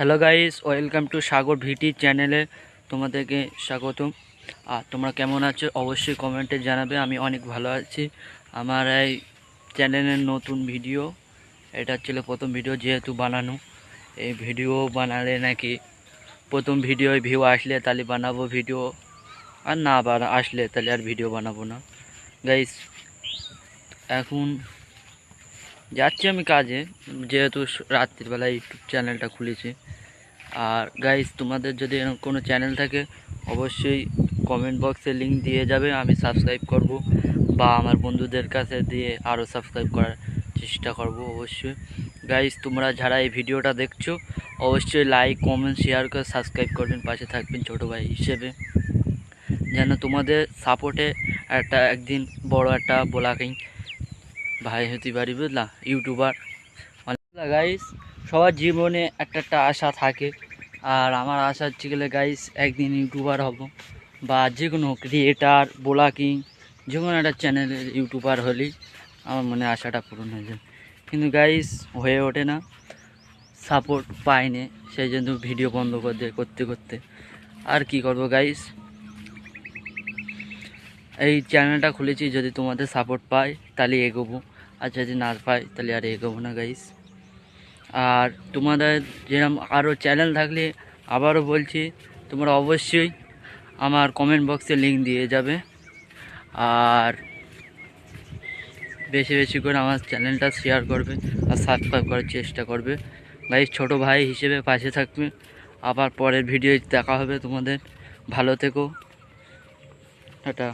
Hello guys, welcome to সাগর ভিটি চ্যানেলে তোমাদেরকে স্বাগতম। আর তোমরা কেমন আছো অবশ্যই কমেন্টে জানাবে। আমি অনেক ভালো আছি। আমার এই চ্যানেলের নতুন ভিডিও, এটা ছিল প্রথম ভিডিও যেহেতু বানানো। এই ভিডিও বানালে নাকি প্রথম ভিডিওয় ভিউ আসলে তাহলে বানাবো ভিডিও, আর না আসলে তাহলে আর ভিডিও বানাবো না। গাইস এখন যাচ্ছি আমি কাজে, যেহেতু রাত্রিবেলায় ইউটিউব চ্যানেলটা খুলেছি। আর গাইস তোমাদের যদি এরকম কোনো চ্যানেল থাকে অবশ্যই কমেন্ট বক্সে লিংক দিয়ে যাবে, আমি সাবস্ক্রাইব করব বা আমার বন্ধুদের কাছে দিয়ে আরও সাবস্ক্রাইব করার চেষ্টা করব অবশ্যই। গাইস তোমরা যারা এই ভিডিওটা দেখছো অবশ্যই লাইক কমেন্ট শেয়ার করে সাবস্ক্রাইব করবেন, পাশে থাকবেন ছোটো ভাই হিসেবে, যেন তোমাদের সাপোর্টে একদিন বড় একটা ব্লগিং ভাই হতে পারি, বুঝলা, ইউটিউবার। গাইস সবার জীবনে একটা আশা থাকে, আর আমার আশা হচ্ছে গেলে গাইস একদিন ইউটিউবার হব বা যে কোনো ক্রিয়েটার ব্লগিং যে কোনো একটা চ্যানেলের ইউটিউবার হলেই আমার মনে আশাটা পূরণ হয়ে যায়। কিন্তু গাইস হয়ে ওঠে না, সাপোর্ট পাইনি, সেই জন্য ভিডিও বন্ধ করে করতে করতে আর কি করব গাইস। এই চ্যানেলটা খুলেছি, যদি তোমাদের সাপোর্ট পাই তাহলে এগোবো, আর যদি না পাই তাহলে আর এগোবো না গাইস। আর তোমাদের যেরকম আরও চ্যানেল থাকলে আবারও বলছি তোমরা অবশ্যই আমার কমেন্ট বক্সে লিংক দিয়ে যাবে, আর বেশি বেশি করে আমার চ্যানেলটা শেয়ার করবে আর সাবস্ক্রাইব করার চেষ্টা করবে গাইস। ছোটো ভাই হিসেবে পাশে থাকবে। আবার পরের ভিডিও দেখা হবে তোমাদের। ভালো থেকো, টাটা।